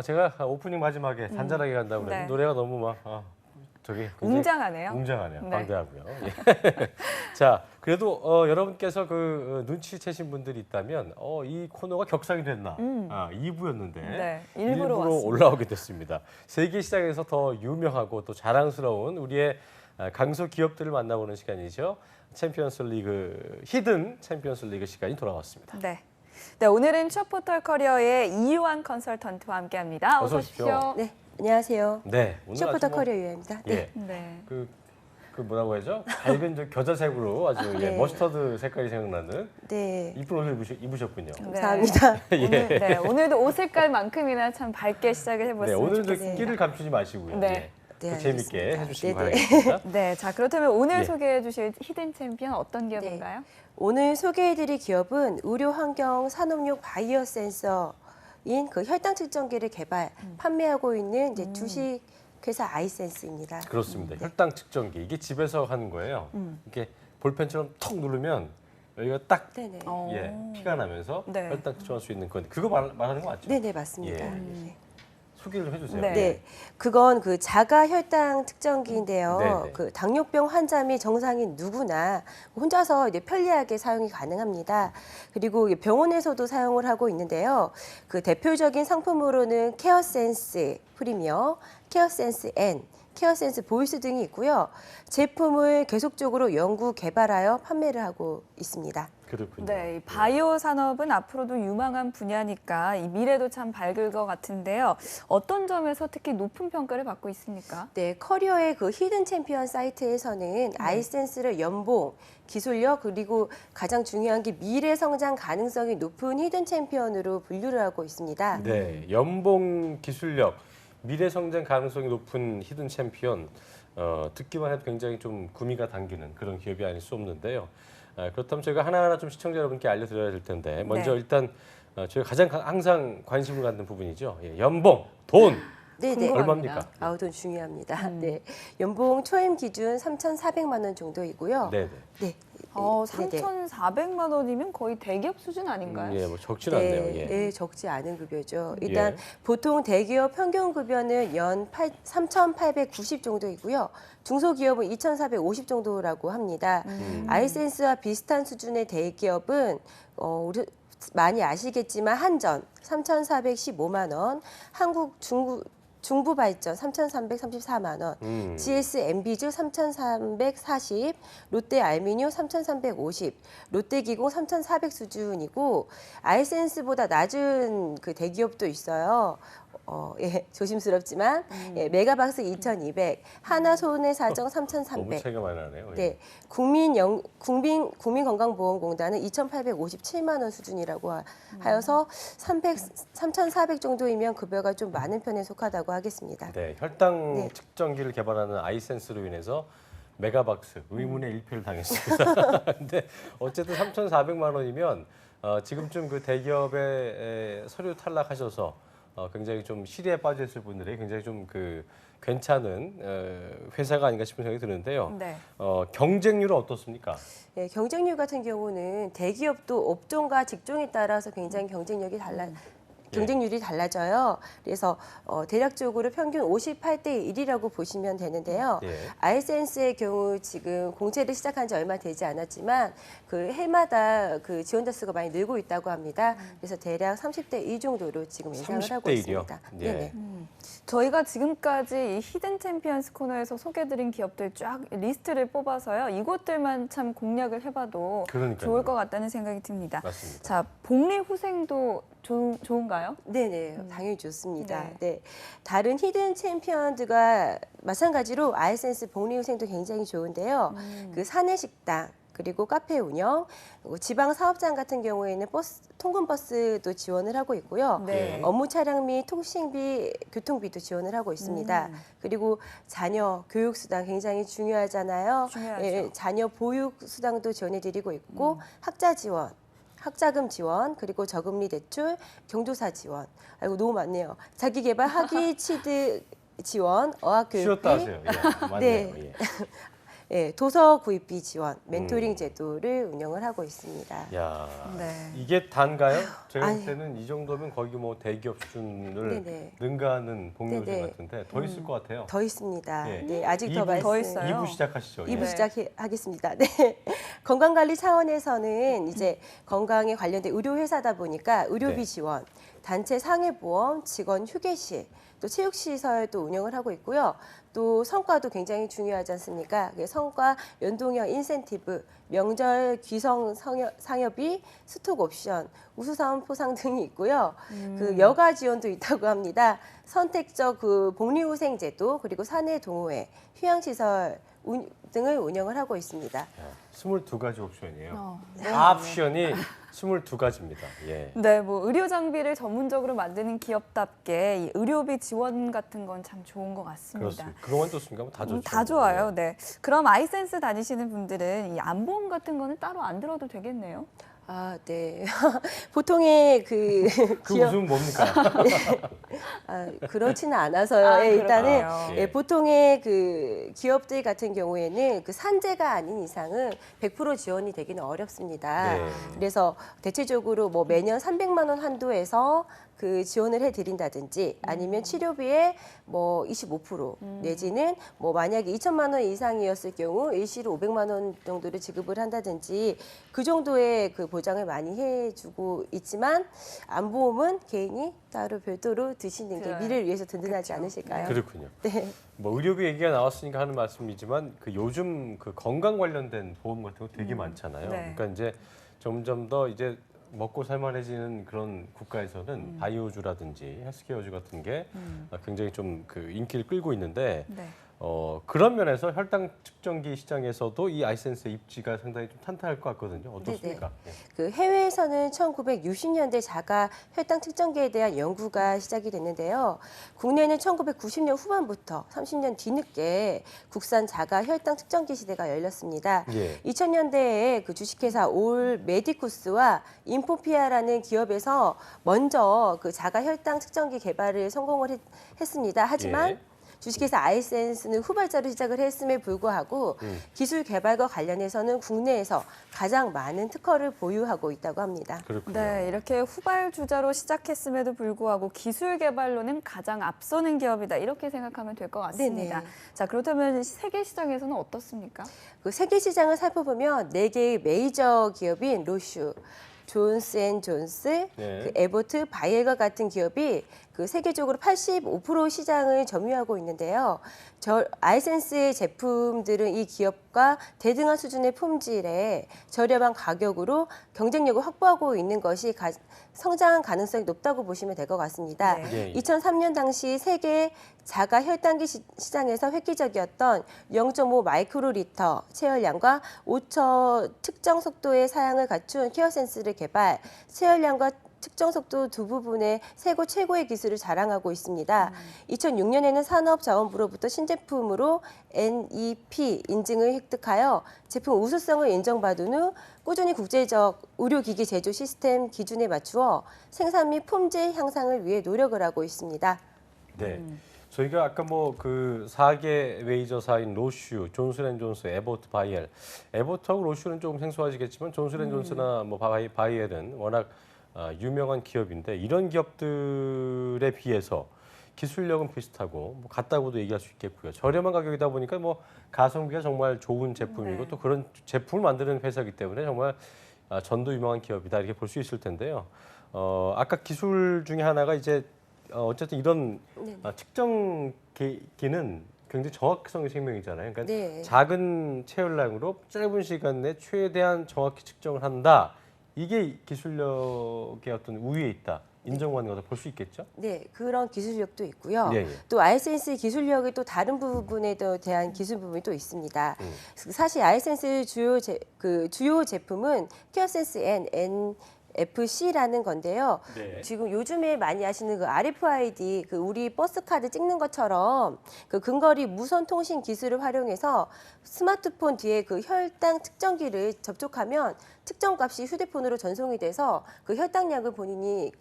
제가 오프닝 마지막에 잔잔하게 간다고 그랬는데 네. 노래가 너무 막 저기 굉장히 웅장하네요. 웅장하네요. 네. 방대하고요. 예. 자, 그래도 여러분께서 그 눈치채신 분들이 있다면 이 코너가 격상이 됐나? 2부였는데 네, 일부러 왔습니다. 올라오게 됐습니다. 세계 시장에서 더 유명하고 또 자랑스러운 우리의 강소 기업들을 만나보는 시간이죠. 챔피언스 리그 히든 챔피언스 리그 시간이 돌아왔습니다. 네. 네, 오늘은 숏포털 커리어의 이유한 컨설턴트와 함께합니다. 어서 오십시오. 네, 안녕하세요. 네, 오늘 숏포터 아주 커리어 유혜입니다. 네. 예, 네. 그 뭐라고 해야죠? 밝은 저 겨자색으로 아주 네. 머스터드 색깔이 생각나는 네. 이쁜 옷을 입으셨군요. 감사합니다. 오늘, 오늘도 옷 색깔만큼이나 참 밝게 시작을 네, 해봤으면 오늘도 좋겠습니다. 끼를 감추지 마시고요. 네. 예. 네, 또 재밌게 알겠습니다. 해주시기 네네. 바라겠습니다. 네, 자 그렇다면 오늘 예. 소개해 주실 히든 챔피언 어떤 기업인가요? 오늘 소개해드릴 기업은 의료 환경 산업용 바이오 센서인 그 혈당 측정기를 개발, 판매하고 있는 이제 주식 회사 아이센스입니다. 그렇습니다. 혈당 측정기 이게 집에서 하는 거예요. 이렇게 볼펜처럼 톡 누르면 여기가 딱 네네. 피가 나면서 네. 혈당 측정할 수 있는 건데 그거 말하는 거 맞죠? 네네, 맞습니다. 예. 네. 소개를 좀 해주세요. 네. 네, 그건 그 자가 혈당 측정기인데요. 네네. 그 당뇨병 환자 및 정상인 누구나 혼자서 이제 편리하게 사용이 가능합니다. 그리고 병원에서도 사용을 하고 있는데요. 그 대표적인 상품으로는 케어센스 프리미어, 케어센스 N, 케어센스 보이스 등이 있고요. 제품을 계속적으로 연구 개발하여 판매를 하고 있습니다. 그렇군요. 네, 이 바이오 산업은 앞으로도 유망한 분야니까 이 미래도 참 밝을 것 같은데요. 어떤 점에서 특히 높은 평가를 받고 있습니까? 네, 커리어의 그 히든 챔피언 사이트에서는 아이센스를 연봉, 기술력 그리고 가장 중요한 게 미래 성장 가능성이 높은 히든 챔피언으로 분류를 하고 있습니다. 네, 연봉 기술력, 미래 성장 가능성이 높은 히든 챔피언 듣기만 해도 굉장히 좀 구미가 당기는 그런 기업이 아닐 수 없는데요. 그렇다면 저희가 하나하나 좀 시청자 여러분께 알려드려야 될 텐데 먼저 네. 일단 저희가 가장 항상 관심을 갖는 부분이죠. 예, 연봉, 돈 네, 네. 궁금합니다. 얼마입니까? 아우, 돈 중요합니다. 네, 연봉 초임 기준 3,400만 원 정도이고요. 네, 네. 네, 네. 3,400만 원이면 거의 대기업 수준 아닌가요? 예, 뭐 적진 않네요. 네, 예. 네, 적지 않은 급여죠. 일단 예. 보통 대기업 평균 급여는 연 3,890 정도이고요. 중소기업은 2,450 정도라고 합니다. 아이센스와 비슷한 수준의 대기업은 우리 많이 아시겠지만 한전 3,415만 원, 중부발전 3,334만 원, GS 엔비주 3,340, 롯데알미늄 3,350, 롯데기공 3,400 수준이고 아이센스보다 낮은 그 대기업도 있어요. 예, 조심스럽지만 예, 메가박스 2,200, 하나손해사정 너무 3,300. 차이가 많이 나네요. 예. 네, 국민건강보험공단은 2,857만 원 수준이라고 하여서 3,400 정도이면 급여가 좀 많은 편에 속하다고 하겠습니다. 네, 혈당 네. 측정기를 개발하는 아이센스로 인해서 메가박스 의문의 일패를 당했습니다. 근데 어쨌든 3,400만 원이면 지금쯤 그 대기업에 서류 탈락하셔서 굉장히 좀 시리에 빠져 있을 분들이 굉장히 좀 그 괜찮은 회사가 아닌가 싶은 생각이 드는데요. 네. 경쟁률은 어떻습니까? 네, 경쟁률 같은 경우는 대기업도 업종과 직종에 따라서 굉장히 경쟁률이 달라져요. 그래서 대략적으로 평균 58대 1이라고 보시면 되는데요. 예. 아이센스의 경우 지금 공채를 시작한 지 얼마 되지 않았지만 그 해마다 그 지원자 수가 많이 늘고 있다고 합니다. 그래서 대략 30대 2 정도로 지금 예상을 하고 30대 1이요? 있습니다. 예. 네네. 저희가 지금까지 이 히든 챔피언스 코너에서 소개드린 기업들 쫙 리스트를 뽑아서요. 이곳들만 참 공략을 해봐도 그러니까요. 좋을 것 같다는 생각이 듭니다. 맞습니다. 자, 복리 후생도 좋은가요? 네네, 당연히 좋습니다. 네. 네. 다른 히든 챔피언들과 마찬가지로 아이센스 복리후생도 굉장히 좋은데요. 그 사내식당, 그리고 카페 운영, 그리고 지방 사업장 같은 경우에는 통근 버스도 지원을 하고 있고요. 네. 업무 차량 및 통신비, 교통비도 지원을 하고 있습니다. 그리고 자녀 교육 수당 굉장히 중요하잖아요. 중요하죠. 예, 자녀 보육 수당도 지원해드리고 있고 학자 지원. 학자금 지원, 그리고 저금리 대출, 경조사 지원. 아이고 너무 많네요. 자기개발 학위 취득 지원, 어학교육비. 쉬었다 하세요. 예, 맞네요. 네. 예. 예, 도서 구입비 지원, 멘토링 제도를 운영을 하고 있습니다. 야, 네. 이게 단가요? 제가 볼 아니. 때는 이 정도면 거의 뭐 대기업 수준을 네네. 능가하는 복리후생 네네. 같은데 더 있을 것 같아요. 더 있습니다. 예. 네, 아직 더 이부- 말씀. 더 있어요. 2부 시작하시죠. 2부 네. 시작하겠습니다. 네. 건강관리 차원에서는 이제 건강에 관련된 의료회사다 보니까 의료비 네. 지원, 단체 상해보험, 직원 휴게실, 또 체육시설도 운영을 하고 있고요. 또 성과도 굉장히 중요하지 않습니까? 성과 연동형 인센티브, 명절 귀성 상여비, 스톡 옵션, 우수사원 포상 등이 있고요. 그 여가 지원도 있다고 합니다. 선택적 그 복리후생 제도, 그리고 사내 동호회, 휴양시설 등을 운영을 하고 있습니다. 22가지 옵션이에요. 네. 다 옵션이 22가지입니다. 예. 네, 뭐 의료 장비를 전문적으로 만드는 기업답게 이 의료비 지원 같은 건 참 좋은 것 같습니다. 그렇습니다. 그거만 좋습니까? 다 좋죠. 다 좋아요. 네. 그럼 아이센스 다니시는 분들은 이 안보험 같은 거는 따로 안 들어도 되겠네요. 아, 네. 보통의 그 그 기업 웃음 뭡니까? 그렇지는 않아서요. 아, 예, 일단은 그렇군요. 예, 보통의 그 기업들 같은 경우에는 그 산재가 아닌 이상은 100% 지원이 되기는 어렵습니다. 네. 그래서 대체적으로 뭐 매년 300만 원 한도에서 그 지원을 해드린다든지 아니면 치료비에 뭐 25% 내지는 뭐 만약에 2천만 원 이상이었을 경우 일시로 500만 원 정도를 지급을 한다든지 그 정도의 그 보장을 많이 해주고 있지만 안보험은 개인이 따로 별도로 드시는 게 들어요. 미래를 위해서 든든하지 그렇죠. 않으실까요? 그렇군요. 네. 뭐 의료비 얘기가 나왔으니까 하는 말씀이지만 그 요즘 그 건강 관련된 보험 같은 거 되게 많잖아요. 네. 그러니까 이제 점점 더 이제 먹고 살만해지는 그런 국가에서는 바이오주라든지 헬스케어주 같은 게 굉장히 좀 그 인기를 끌고 있는데 네. 그런 면에서 혈당 측정기 시장에서도 이 아이센스의 입지가 상당히 좀 탄탄할 것 같거든요. 어떻습니까? 예. 그 해외에서는 1960년대 자가 혈당 측정기에 대한 연구가 시작이 됐는데요. 국내는 1990년 후반부터 30년 뒤늦게 국산 자가 혈당 측정기 시대가 열렸습니다. 예. 2000년대에 그 주식회사 올 메디쿠스와 인포피아라는 기업에서 먼저 그 자가 혈당 측정기 개발을 성공을 했습니다. 하지만 예. 주식회사 아이센스는 후발자로 시작을 했음에 불구하고 기술 개발과 관련해서는 국내에서 가장 많은 특허를 보유하고 있다고 합니다. 그렇군요. 네, 이렇게 후발주자로 시작했음에도 불구하고 기술 개발로는 가장 앞서는 기업이다. 이렇게 생각하면 될 것 같습니다. 네네. 자, 그렇다면 세계 시장에서는 어떻습니까? 그 세계 시장을 살펴보면 4개의 메이저 기업인 로슈, 존스앤존스, 네. 그 에보트, 바이에어 같은 기업이 그 세계적으로 85% 시장을 점유하고 있는데요. 아이센스의 제품들은 이 기업과 대등한 수준의 품질에 저렴한 가격으로 경쟁력을 확보하고 있는 것이 성장 가능성이 높다고 보시면 될 것 같습니다. 네. 예, 예. 2003년 당시 세계 자가 혈당기 시장에서 획기적이었던 0.5 마이크로리터 체열량과 5초 측정 속도의 사양을 갖춘 케어센스를 개발, 체열량과 측정 속도 두 부분의 세계 최고의 기술을 자랑하고 있습니다. 2006년에는 산업자원부로부터 신제품으로 NEP 인증을 획득하여 제품 우수성을 인정받은 후 꾸준히 국제적 의료기기 제조 시스템 기준에 맞추어 생산 및 품질 향상을 위해 노력을 하고 있습니다. 네. 저희가 아까 뭐 그 4개 메이저사인 로슈, 존슨앤존스, 에보트, 바이엘. 에보트하고 로슈는 조금 생소하시겠지만 존슨앤존스나 뭐 바이엘은 워낙 유명한 기업인데 이런 기업들에 비해서 기술력은 비슷하고 뭐 같다고도 얘기할 수 있겠고요. 저렴한 가격이다 보니까 뭐 가성비가 정말 좋은 제품이고 네. 또 그런 제품을 만드는 회사이기 때문에 정말 전도 유명한 기업이다 이렇게 볼 수 있을 텐데요. 아까 기술 중에 하나가 이제 어쨌든 이런 측정기는 굉장히 정확성의 생명이잖아요. 그러니까 네. 작은 체열량으로 짧은 시간 내에 최대한 정확히 측정을 한다. 이게 기술력의 어떤 우위에 있다. 인정받는 것을 볼 수 있겠죠? 네, 그런 기술력도 있고요. 예, 예. 또 아이센스의 기술력이 또 다른 부분에 대한 기술 부분이 또 있습니다. 사실 아이센스 주요 제품은 케어센스 N, FC라는 건데요. 네. 지금 요즘에 많이 하시는 그 RFID, 그 우리 버스 카드 찍는 것처럼 그 근거리 무선 통신 기술을 활용해서 스마트폰 뒤에 그 혈당 측정기를 접촉하면 측정값이 휴대폰으로 전송이 돼서 그 혈당량을 본인이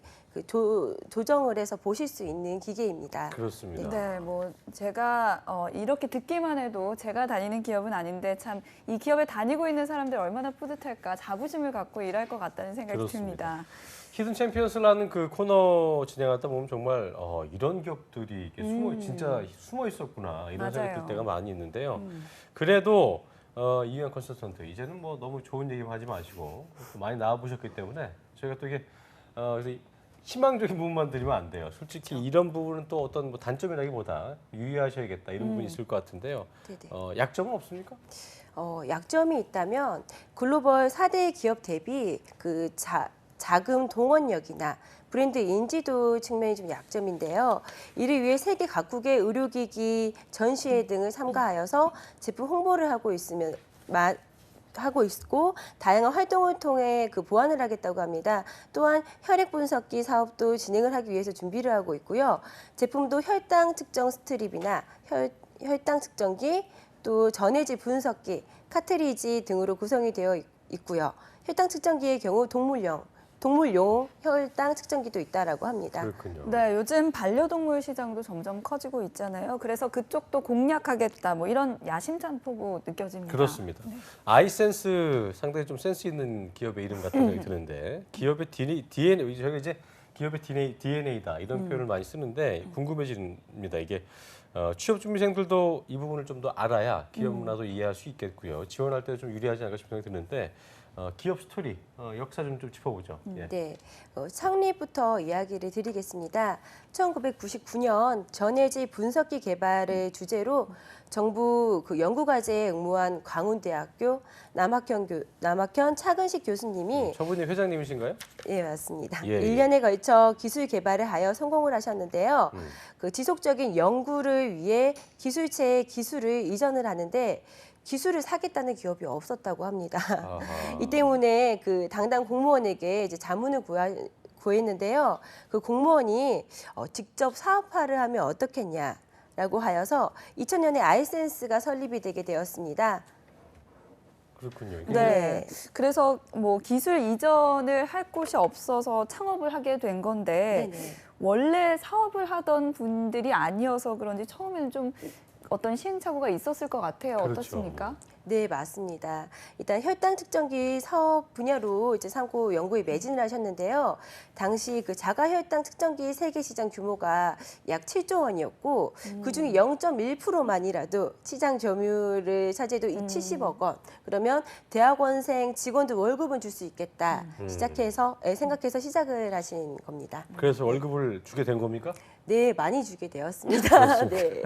조정을 해서 보실 수 있는 기계입니다. 그렇습니다. 네, 뭐 제가 이렇게 듣기만 해도 제가 다니는 기업은 아닌데 참 이 기업에 다니고 있는 사람들 얼마나 뿌듯할까, 자부심을 갖고 일할 것 같다는 생각이 그렇습니다. 듭니다. 히든 챔피언스라는 그 코너 진행하다 보면 정말 이런 기업들이 이렇게 진짜 숨어 있었구나 이런 생각이 들 맞아요. 때가 많이 있는데요. 그래도 이유한 컨설턴트 이제는 뭐 너무 좋은 얘기만 하지 마시고 또 많이 나와 보셨기 때문에 저희가 또 이게 그래서 희망적인 부분만 드리면 안 돼요. 솔직히 그렇죠. 이런 부분은 또 어떤 뭐 단점이라기보다 유의하셔야겠다 이런 부분이 있을 것 같은데요. 네네. 약점은 없습니까? 약점이 있다면 글로벌 4대 기업 대비 그 자금 동원력이나 브랜드 인지도 측면이 좀 약점인데요. 이를 위해 세계 각국의 의료기기, 전시회 등을 참가하여서 제품 홍보를 하고 있고 다양한 활동을 통해 그 보완을 하겠다고 합니다. 또한 혈액 분석기 사업도 진행을 하기 위해서 준비를 하고 있고요. 제품도 혈당 측정 스트립이나 혈당 측정기, 또 전해질 분석기, 카트리지 등으로 구성이 되어 있고요. 혈당 측정기의 경우 동물용 혈당 측정기도 있다라고 합니다. 그렇군요. 네, 요즘 반려동물 시장도 점점 커지고 있잖아요. 그래서 그쪽도 공략하겠다, 뭐 이런 야심찬 포부 느껴집니다. 그렇습니다. 아이센스 상당히 좀 센스 있는 기업의 이름 같은 생각이 드는데 기업의 DNA 저희가 이제 기업의 DNA다 이런 표현을 많이 쓰는데 궁금해집니다. 이게 취업 준비생들도 이 부분을 좀 더 알아야 기업 문화도 이해할 수 있겠고요. 지원할 때 좀 유리하지 않을까 싶은 생각이 드는데 기업 스토리 역사 좀 짚어보죠. 예. 네, 창립부터 이야기를 드리겠습니다. 1999년 전해질 분석기 개발을 주제로 정부 그 연구과제에 응모한 광운대학교 남학현 차근식 교수님이 저분이 회장님이신가요? 예, 맞습니다. 예, 예. 1년에 걸쳐 기술 개발을 하여 성공을 하셨는데요. 그 지속적인 연구를 위해 기술체에 기술을 이전을 하는데 기술을 사겠다는 기업이 없었다고 합니다. 아하. 이 때문에 그 당당 공무원에게 이제 자문을 구했는데요. 그 공무원이 직접 사업화를 하면 어떻겠냐라고 하여서 2000년에 아이센스가 설립이 되게 되었습니다. 그렇군요. 네. 그래서 뭐 기술 이전을 할 곳이 없어서 창업을 하게 된 건데 네네. 원래 사업을 하던 분들이 아니어서 그런지 처음에는 좀 어떤 시행착오가 있었을 것 같아요. 그렇죠. 어떻습니까? 네, 맞습니다. 일단 혈당 측정기 사업 분야로 이제 삼고 연구에 매진을 하셨는데요. 당시 그 자가 혈당 측정기 세계 시장 규모가 약 7조 원이었고 그중에 0.1%만이라도 시장 점유율을 차지해도 이 70억 원. 그러면 대학원생 직원들 월급은 줄 수 있겠다. 생각해서 시작을 하신 겁니다. 그래서 월급을 주게 된 겁니까? 네, 많이 주게 되었습니다. 네.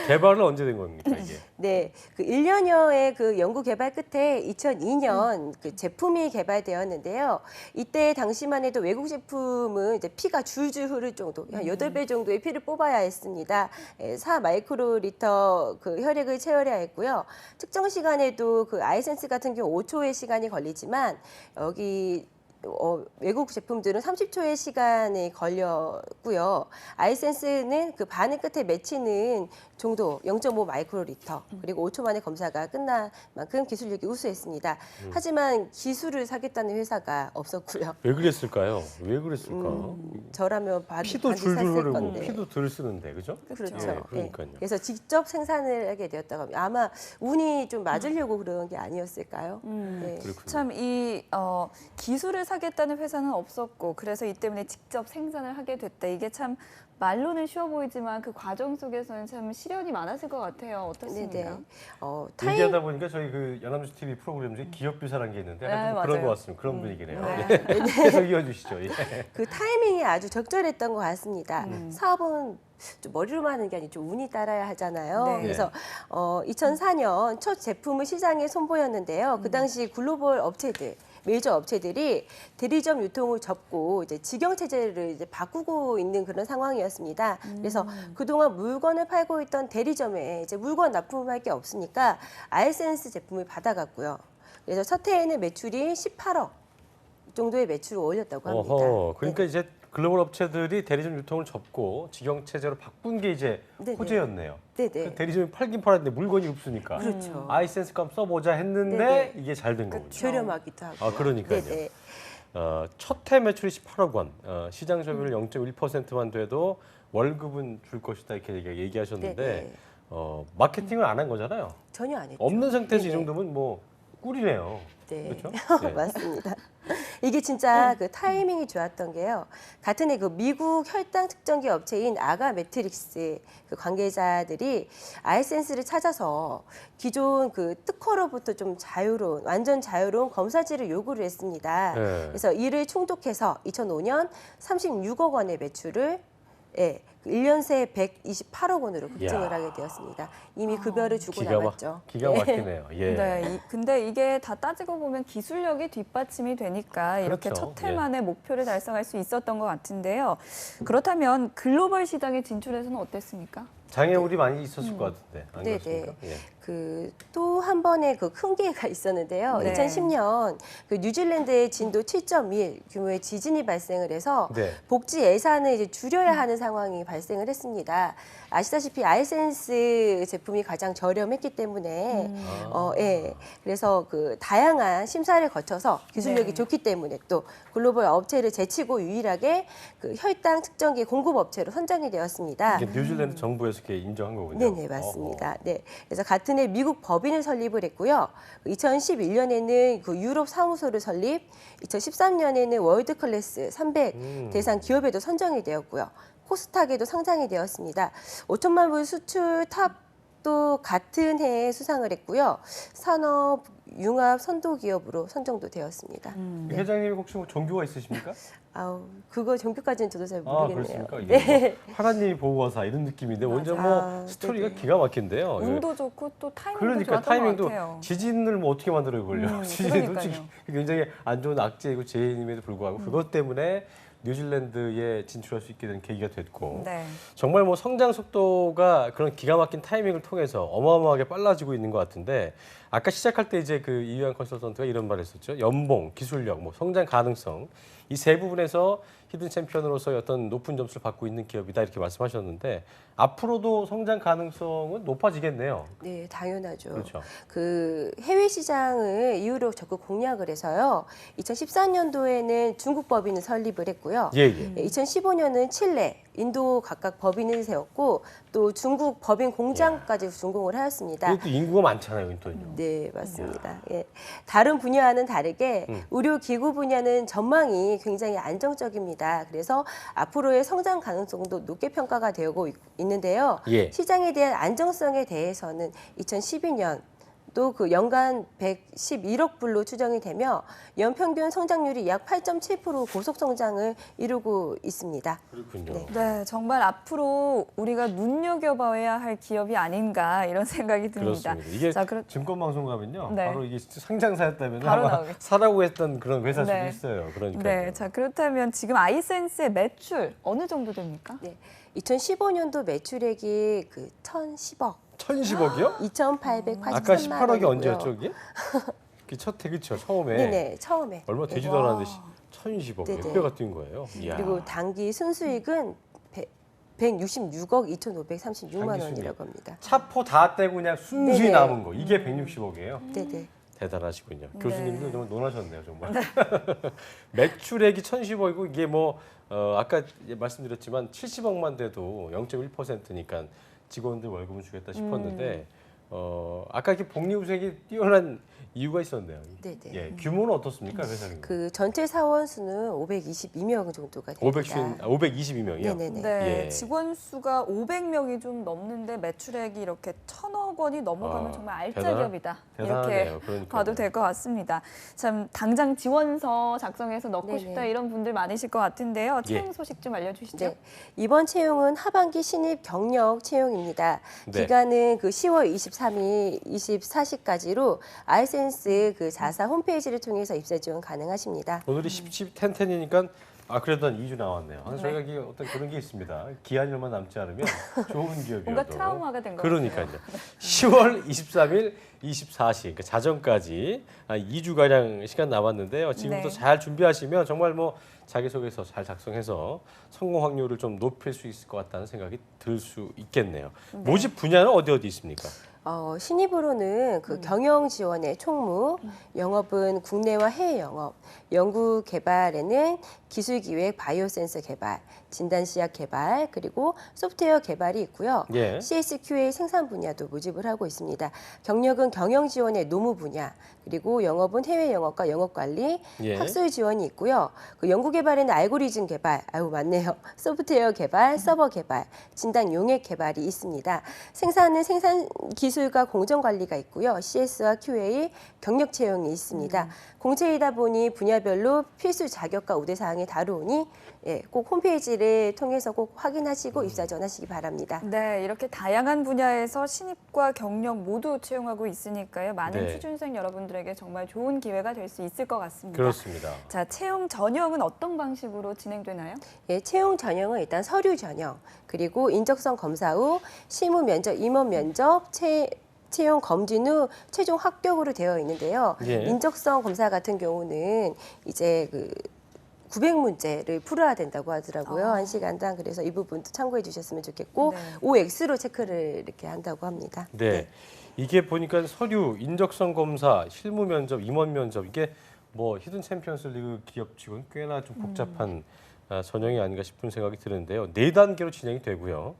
개발은 언제 된 겁니까 이게? 네, 그 1년여의 그 연구 개발 끝에 2002년 그 제품이 개발되었는데요. 이때 당시만 해도 외국 제품은 이제 피가 줄줄 흐를 정도, 한 8배 정도의 피를 뽑아야 했습니다. 4 마이크로리터 그 혈액을 채워야 했고요. 측정 시간에도 그 아이센스 같은 경우 5초의 시간이 걸리지만 여기 외국 제품들은 30초의 시간이 걸렸고요. 아이센스는 그 바늘 끝에 맺히는 정도 0.5 마이크로리터 그리고 5초 만에 검사가 끝날 만큼 기술력이 우수했습니다. 하지만 기술을 사겠다는 회사가 없었고요. 왜 그랬을까요? 왜 그랬을까? 저라면 피도 반드시 줄줄 샀을 흐르고 건데. 피도 덜 쓰는데 그죠? 그렇죠. 예, 그러니까요. 네. 그래서 직접 생산을 하게 되었다고 합니다. 아마 운이 좀 맞으려고 그런 게 아니었을까요? 네. 그렇군요. 참 이 기술을 사겠다는 회사는 없었고 그래서 이 때문에 직접 생산을 하게 됐다. 이게 참 말로는 쉬워 보이지만 그 과정 속에서는 참 시련이 많았을 것 같아요. 어떻습니까? 네네. 얘기하다 보니까 저희 그 연합뉴스 TV 프로그램 중에 기업 비사라는 게 있는데 네, 약간 좀 그런 맞아요. 것 같습니다. 그런 분위기네요. 네. 예. 계속 이어주시죠. 예. 그 타이밍이 아주 적절했던 것 같습니다. 사업은 좀 머리로만 하는 게 아니고 좀 운이 따라야 하잖아요. 네. 그래서 2004년 첫 제품을 시장에 선보였는데요. 그 당시 글로벌 업체들, 메이저 업체들이 대리점 유통을 접고 이제 직영 체제를 이제 바꾸고 있는 그런 상황이었습니다. 그래서 그동안 물건을 팔고 있던 대리점에 이제 물건 납품할 게 없으니까 아이센스 제품을 받아갔고요. 그래서 첫 해에는 매출이 18억 정도의 매출을 올렸다고 합니다. 어허, 그러니까 이제 글로벌 업체들이 대리점 유통을 접고 직영 체제로 바꾼 게 이제 네네. 호재였네요. 네네. 그 대리점이 팔긴 팔았는데 물건이 없으니까 그렇죠. 아이센스 값 써보자 했는데 네네. 이게 잘 된 거군요. 저렴하기도 하고. 아, 그러니까요. 네네. 첫 해 매출이 18억 원, 시장 점유율 0.1%만 돼도 월급은 줄 것이다 이렇게 얘기하셨는데 네네. 마케팅을 안 한 거잖아요. 전혀 안 했죠. 없는 상태에서 이 네네. 정도면 뭐 꿀이네요. 네. 그렇죠? 네. 맞습니다. 이게 진짜 그 타이밍이 좋았던 게요. 같은 해 그 미국 혈당 측정기 업체인 아가 매트릭스 그 관계자들이 아이센스를 찾아서 기존 그 특허로부터 좀 자유로운 완전 자유로운 검사지를 요구를 했습니다. 네. 그래서 이를 충족해서 2005년 36억 원의 매출을 1년 새 128억 원으로 급증을 이야. 하게 되었습니다. 이미 급여를 주고 기가 나갔죠. 기가 막히네요. 예. 네, 근데 이게 다 따지고 보면 기술력이 뒷받침이 되니까 이렇게 그렇죠. 첫 해만에 목표를 달성할 수 있었던 것 같은데요. 그렇다면 글로벌 시장에 진출해서는 어땠습니까? 장애물이 많이 있었을 것 같은데 안 네네. 그렇습니까? 예. 그 또 한 번의 그 큰 기회가 있었는데요. 네. 2010년 그 뉴질랜드에 진도 7.1 규모의 지진이 발생을 해서 네. 복지 예산을 이제 줄여야 하는 상황이 발생을 했습니다. 아시다시피 아이센스 제품이 가장 저렴했기 때문에 그래서 그 다양한 심사를 거쳐서 기술력이 네. 좋기 때문에 또 글로벌 업체를 제치고 유일하게 그 혈당 측정기 공급 업체로 선정이 되었습니다. 이게 뉴질랜드 정부에서 이렇게 인정한 거군요. 네네 맞습니다. 네, 그래서 같은 해 미국 법인을 설립을 했고요. 2011년에는 그 유럽 사무소를 설립, 2013년에는 월드 클래스 300 대상 기업에도 선정이 되었고요. 코스닥에도 상장이 되었습니다. 5천만 불 수출 탑도 같은 해에 수상을 했고요. 산업 융합 선도 기업으로 선정도 되었습니다. 회장님 혹시 뭐 종교가 있으십니까? 아우 그거 종교까지는 저도 잘 아 모르겠네요. 그렇습니까? 이게 뭐 하나님이 보호하사 이런 느낌인데 완전 뭐 맞아. 스토리가 네네. 기가 막힌데요. 운도 좋고 또 타이밍도 그러니까 좋았던 것 타이밍도 같아요. 지진을 뭐 어떻게 만들어요 그걸요? 지진이 그러니까요. 솔직히 굉장히 안 좋은 악재이고 재해임에도 불구하고 그것 때문에 뉴질랜드에 진출할 수 있게 된 계기가 됐고 네. 정말 뭐 성장 속도가 그런 기가 막힌 타이밍을 통해서 어마어마하게 빨라지고 있는 것 같은데 아까 시작할 때 이제 그 이유한 컨설턴트가 이런 말을 했었죠. 연봉, 기술력, 뭐 성장 가능성 이 세 부분에서 히든 챔피언으로서 어떤 높은 점수를 받고 있는 기업이다 이렇게 말씀하셨는데 앞으로도 성장 가능성은 높아지겠네요. 네, 당연하죠. 그렇죠. 그 해외 시장을 이유로 적극 공략을 해서요. 2014년도에는 중국 법인을 설립을 했고요. 예, 예. 2015년은 칠레, 인도 각각 법인을 세웠고 또 중국 법인 공장까지 준공을 하였습니다. 이것도 인구가 많잖아요, 인도는요. 네, 맞습니다. 예. 다른 분야와는 다르게 의료 기구 분야는 전망이 굉장히 안정적입니다. 그래서 앞으로의 성장 가능성도 높게 평가가 되고 있는데요. 예. 시장에 대한 안정성에 대해서는 2012년 또 그 연간 111억 불로 추정이 되며 연평균 성장률이 약 8.7% 고속 성장을 이루고 있습니다. 그렇군요. 네. 네, 정말 앞으로 우리가 눈여겨봐야 할 기업이 아닌가 이런 생각이 듭니다. 그렇습니다. 이게 자, 증권방송 가면요. 네. 바로 이게 상장사였다면 바로 아마 나오겠죠. 사라고 했던 그런 회사 수도 네. 있어요. 그러니까. 네, 자 그렇다면 지금 아이센스의 매출 어느 정도 됩니까? 네. 2015년도 매출액이 그 1,010억, 1,010억이요? 2,883만 아까 18억이 원이고요. 언제였죠, 이게? 첫 해그쵸 처음에. 네네, 처음에. 얼마 네. 되지도 않았는데 1,010억 네네. 몇 배가 뛴 거예요. 이야. 그리고 단기 순수익은 166억 2,536만 단기 원이라고 합니다. 차포 다 떼고 그냥 순수히 네네. 남은 거 이게 160억이에요. 네네. 대단하시군요. 네. 교수님도 정말 논하셨네요, 정말. 매출액이 1,010억이고 이게 뭐 아까 말씀드렸지만 70억만 돼도 0.1%니까 직원들 월급을 주겠다 싶었는데 아까 이렇게 복리후생이 뛰어난 이유가 있었네요. 네네. 예, 규모는 어떻습니까, 회사는? 그 전체 사원 수는 522명 정도가 됩니다. 522명이요. 네네네. 네, 예. 직원 수가 500명이 좀 넘는데 매출액이 이렇게 1,000억 원이 넘어가면 아, 정말 알짜 대단하- 기업이다. 대단하네요. 이렇게 그러니까요. 봐도 될 것 같습니다. 참 당장 지원서 작성해서 넣고 네네. 싶다 이런 분들 많으실 것 같은데요. 예. 채용 소식 좀 알려주시죠. 네. 이번 채용은 하반기 신입 경력 채용입니다. 네. 기간은 그 10월 23일 24시까지로 아이센스 그 자사 홈페이지를 통해서 입사 지원 가능하십니다. 오늘이 1010니까 그래도 한 2주 나왔네요. 항상 저희가 이게 어떤 그런 게 있습니다. 기한이 얼마 남지 않으면 좋은 기업이어도 뭔가 트라우마가 된 것 그러니까요. 같아요. 10월 23일 24시 그러니까 자정까지 2주 가량 시간 남았는데요. 지금부터 네. 잘 준비하시면 정말 뭐 자기소개서 잘 작성해서 성공 확률을 좀 높일 수 있을 것 같다는 생각이 들 수 있겠네요. 모집 분야는 어디 있습니까? 신입으로는 그 경영 지원의 총무, 영업은 국내와 해외 영업, 연구 개발에는 기술 기획, 바이오 센서 개발, 진단 시약 개발, 그리고 소프트웨어 개발이 있고요. 예. CSQA 생산 분야도 모집을 하고 있습니다. 경력은 경영 지원의 노무 분야, 그리고 영업은 해외 영업과 영업 관리, 예. 학술 지원이 있고요. 그 연구 개발에는 알고리즘 개발, 아유 맞네요. 소프트웨어 개발, 서버 개발, 진단 용액 개발이 있습니다. 생산은 생산 기술과 공정 관리가 있고요. CS와 QA, 경력 채용이 있습니다. 공채이다 보니 분야별로 필수 자격과 우대 사항이 다루니 꼭 홈페이지를 통해서 꼭 확인하시고 입사 전하시기 바랍니다. 네, 이렇게 다양한 분야에서 신입과 경력 모두 채용하고 있으니까요. 많은 네. 취준생 여러분들에게 정말 좋은 기회가 될 수 있을 것 같습니다. 그렇습니다. 자, 채용 전형은 어떤 방식으로 진행되나요? 예, 채용 전형은 일단 서류 전형, 그리고 인적성 검사 후 실무 면접, 임원 면접, 채용 검진 후 최종 합격으로 되어 있는데요. 예. 인적성 검사 같은 경우는 이제 900문제를 풀어야 된다고 하더라고요. 아. 1시간당. 그래서 이 부분도 참고해 주셨으면 좋겠고 네. OX로 체크를 이렇게 한다고 합니다. 네. 이게 보니까 서류, 인적성 검사, 실무 면접, 임원 면접 이게 뭐 히든 챔피언스 리그 기업 치고는 꽤나 좀 복잡한 전형이 아닌가 싶은 생각이 드는데요. 4단계로 진행이 되고요.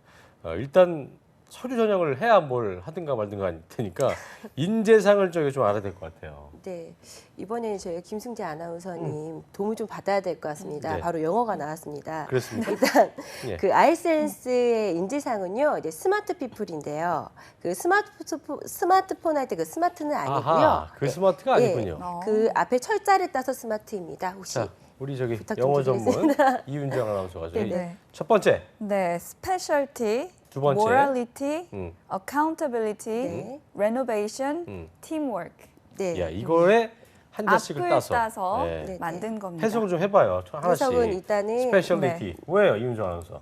일단 서류 전형을 해야 뭘 하든가 말든가 할 테니까 인재상을 좀 알아야 될 것 같아요. 네, 이번에는 저희 김승재 아나운서님 도움을 좀 받아야 될 것 같습니다. 네. 바로 영어가 나왔습니다. 그렇습니다. 일단 예. 그 아이센스의 인재상은요, 이제 스마트 피플인데요. 그 스마트폰 할 때 그 스마트는 아니고요. 아하, 그 스마트가 예. 아니군요. 그 앞에 철자를 따서 스마트입니다. 혹시 자, 우리 저기 부탁 좀 영어 전문 드리겠습니다. 이윤정 아나운서가 저희 네. 첫 번째, 네, specialty, 두 번째. morality, 음. accountability, 네. renovation, teamwork. 네. 야 이거에 한 자씩을 앞을 따서 네. 네. 만든 겁니다. 해석을 좀 해봐요. 하나씩. 해석은 일단은 스페셜리티. 왜요, 이윤정 아나운서?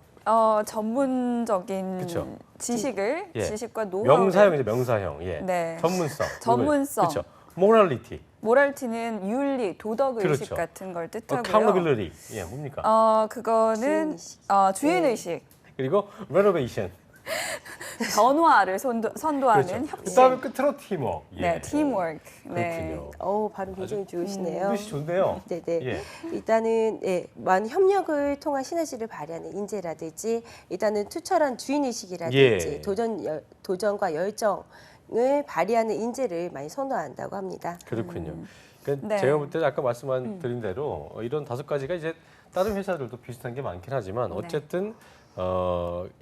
전문적인 그쵸. 지식을 예. 지식과 노하우를 명사형이죠, 명사형. 예. 네. 전문성. 전문성. 그렇죠. 모랄리티. 모랄티는 윤리, 도덕 의식 그렇죠. 같은 걸 뜻하고요. accountability. 예, 뭡니까? 그거는 주인 의식, 그리고 renovation. 변화를 선도하는 그렇죠. 협치. 그다음에 끝으로 팀워크. 예. 네, 팀워크. 네. 그렇군요. 발음 굉장히 좋으시네요. 뜻이 좋네요. 네네. 예. 일단은 많은 협력을 통한 시너지를 발휘하는 인재라든지 일단은 투철한 주인의식이라든지 예. 도전과 열정을 발휘하는 인재를 많이 선호한다고 합니다. 그렇군요. 그러니까 네. 제가 볼 때 아까 말씀드린 대로 이런 5가지가 이제 다른 회사들도 비슷한 게 많긴 하지만 어쨌든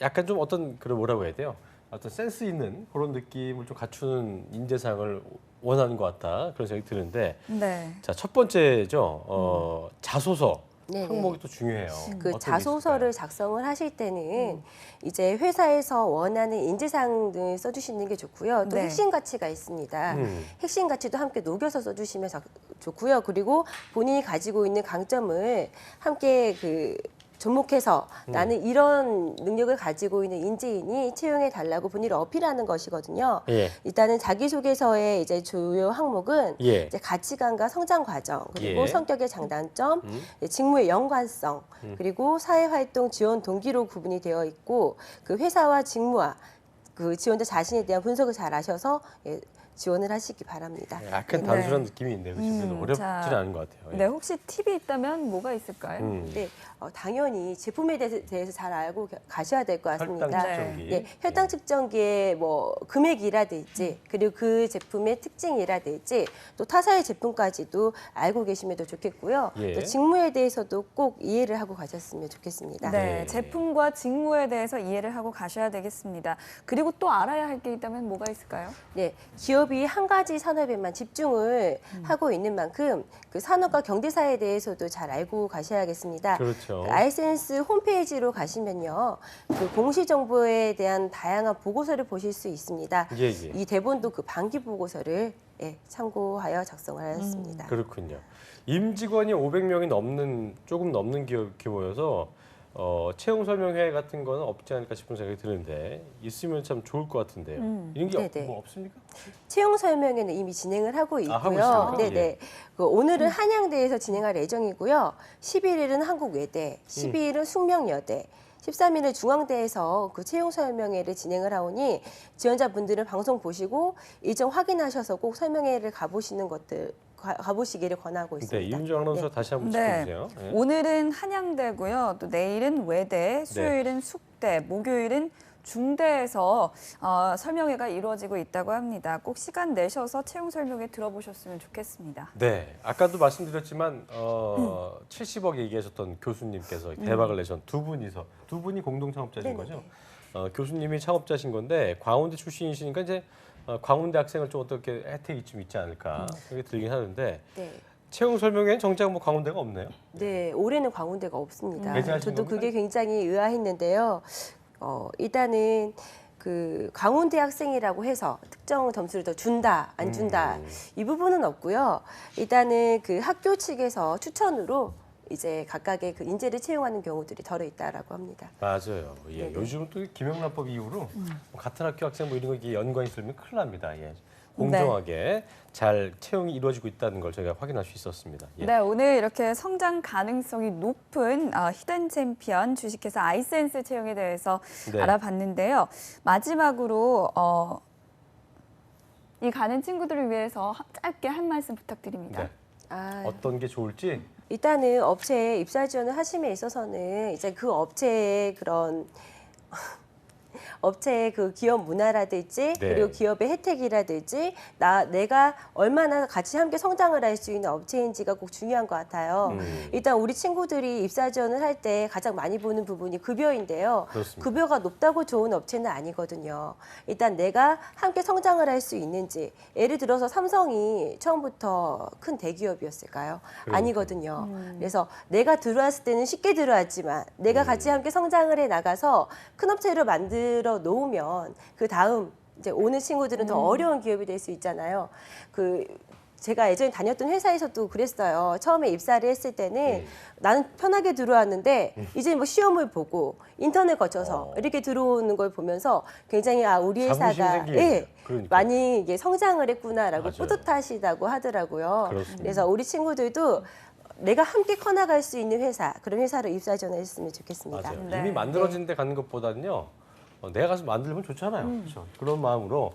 약간 좀 어떤 그런 뭐라고 해야 돼요? 어떤 센스 있는 그런 느낌을 좀 갖추는 인재상을 원하는 것 같다 그런 생각이 드는데 네. 자, 첫 번째죠. 자소서 네네. 항목이 또 중요해요. 그 어떤 게 자소서를 있을까요? 작성을 하실 때는 이제 회사에서 원하는 인재상을 써주시는 게 좋고요. 또 네. 핵심 가치가 있습니다. 음. 핵심 가치도 함께 녹여서 써주시면 좋고요. 그리고 본인이 가지고 있는 강점을 함께 접목해서 나는 이런 능력을 가지고 있는 인재인이 채용해 달라고 본인을 어필하는 것이거든요. 예. 일단은 자기소개서의 이제 주요 항목은 예. 이제 가치관과 성장 과정, 그리고 예. 성격의 장단점, 직무의 연관성, 그리고 사회활동 지원 동기로 구분이 되어 있고 그 회사와 직무와 그 지원자 자신에 대한 분석을 잘 하셔서 지원을 하시기 바랍니다. 약간 네. 단순한 느낌이 있네요. 그래서 어렵지는 자, 않은 것 같아요. 예. 네, 혹시 팁이 있다면 뭐가 있을까요? 네, 당연히 제품에 대해서 잘 알고 가셔야 될 것 같습니다. 혈당 측정기. 네, 혈당 측정기의 뭐 금액이라든지 그리고 그 제품의 특징이라든지 또 타사의 제품까지도 알고 계시면 더 좋겠고요. 예. 또 직무에 대해서도 꼭 이해를 하고 가셨으면 좋겠습니다. 네, 네. 제품과 직무에 대해서 이해를 하고 가셔야 되겠습니다. 그리고 또 알아야 할 게 있다면 뭐가 있을까요? 네, 기업이 한 가지 산업에만 집중을 하고 있는 만큼 그 산업과 경제사에 대해서도 잘 알고 가셔야겠습니다. 그렇죠. 그 아이센스 홈페이지로 가시면요, 그 공시 정보에 대한 다양한 보고서를 보실 수 있습니다. 예, 예. 이 대본도 그 반기 보고서를 참고하여 작성을 하였습니다. 그렇군요. 임직원이 500명이 조금 넘는 규모여서 채용 설명회 같은 거는 없지 않을까 싶은 생각이 드는데 있으면 참 좋을 것 같은데요. 이런 게 네네. 뭐 없습니까? 채용 설명회는 이미 진행을 하고 있고요. 하고 있습니까? 네네. 예. 오늘은 한양대에서 진행할 예정이고요. 11일은 한국외대, 12일은 숙명여대, 13일에 중앙대에서 그 채용 설명회를 진행을 하오니 지원자분들은 방송 보시고 일정 확인하셔서 꼭 설명회를 가보시기를 권하고 있습니다. 네, 이윤정 아나운서 다시 한번 네. 짚어주세요. 예. 오늘은 한양대고요. 또 내일은 외대, 수요일은 숙대, 목요일은 중대에서 설명회가 이루어지고 있다고 합니다. 꼭 시간 내셔서 채용 설명회 들어보셨으면 좋겠습니다. 네, 아까도 말씀드렸지만 70억 얘기하셨던 교수님께서 대박을 내신 두 분이 공동 창업자신 네네네. 거죠. 교수님이 창업자신 건데 광운대 출신이시니까 이제 광운대 학생을 좀 어떻게 혜택이 좀 있지 않을까 그게 들긴 하는데 네. 채용 설명회는 정작 뭐 광운대가 없네요. 네, 올해는 광운대가 없습니다. 배제하신 저도 겁니까? 그게 굉장히 의아했는데요. 일단은 그 광운대 학생이라고 해서 특정 점수를 더 준다, 안 준다 이 부분은 없고요. 일단은 그 학교 측에서 추천으로 이제 각각의 그 인재를 채용하는 경우들이 덜어 있다라고 합니다. 맞아요. 예, 네네. 요즘 또 김영란법 이후로 뭐 같은 학교 학생 뭐 이런 거 이게 연관이 있으면 큰일 납니다. 예. 공정하게 잘 채용이 이루어지고 있다는 걸 저희가 확인할 수 있었습니다. 예. 네, 오늘 이렇게 성장 가능성이 높은 히든 챔피언 주식회사 아이센스 채용에 대해서 네. 알아봤는데요. 마지막으로 이 가는 친구들을 위해서 짧게 한 말씀 부탁드립니다. 네. 아, 어떤 게 좋을지 일단은 업체에 입사 지원을 하심에 있어서는 이제 그 업체의 그런 업체의 그 기업 문화라든지 네. 그리고 기업의 혜택이라든지 내가 얼마나 같이 함께 성장을 할 수 있는 업체인지가 꼭 중요한 것 같아요. 일단 우리 친구들이 입사 지원을 할 때 가장 많이 보는 부분이 급여인데요. 그렇습니다. 급여가 높다고 좋은 업체는 아니거든요. 일단 내가 함께 성장을 할 수 있는지 예를 들어서 삼성이 처음부터 큰 대기업이었을까요? 아니거든요. 그래서 내가 들어왔을 때는 쉽게 들어왔지만 내가 같이 함께 성장을 해 나가서 큰 업체로 만들어 놓으면 그 다음 이제 오는 친구들은 더 어려운 기업이 될 수 있잖아요. 제가 예전에 다녔던 회사에서도 그랬어요. 처음에 입사를 했을 때는 나는 편하게 들어왔는데 이제 뭐 시험을 보고 인턴을 거쳐서 이렇게 들어오는 걸 보면서 굉장히 우리 자부심 회사가 생기겠네요. 그러니까. 많이 이게 성장을 했구나라고 맞아요. 뿌듯하시다고 하더라고요. 그렇습니다. 그래서 우리 친구들도 내가 함께 커나갈 수 있는 회사, 그런 회사로 입사 전했으면 좋겠습니다. 맞아요. 네. 이미 만들어진 데 가는 것보다는요. 내가 가서 만들면 좋잖아요. 그렇죠? 그런 마음으로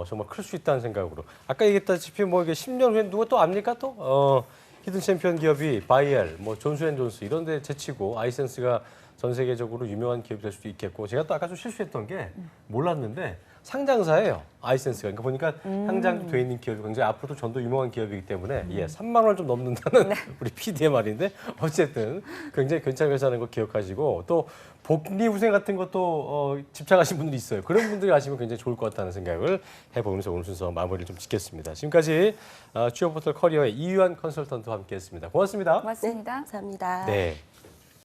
정말 클 수 있다는 생각으로. 아까 얘기했다시피 뭐 이게 10년 후에 누가 또 압니까 또? 히든 챔피언 기업이 바이엘, 뭐 존스앤존스 이런 데 제치고 아이센스가 전 세계적으로 유명한 기업이 될 수도 있겠고 제가 또 아까 좀 실수했던 게 몰랐는데 상장사예요. 아이센스가. 그러니까 보니까 상장도 돼 있는 기업이 굉장히 앞으로도 전도 유명한 기업이기 때문에 3만 원을 좀 넘는다는 우리 PD의 말인데 어쨌든 굉장히 괜찮은 회사라는 거 기억하시고 또 복리 후생 같은 것도 집착하신 분들이 있어요. 그런 분들이 아시면 굉장히 좋을 것 같다는 생각을 해보면서 오늘 순서 마무리를 좀 짓겠습니다. 지금까지 취업포털 커리어의 이유한 컨설턴트와 함께했습니다. 고맙습니다. 고맙습니다. 감사합니다. 네.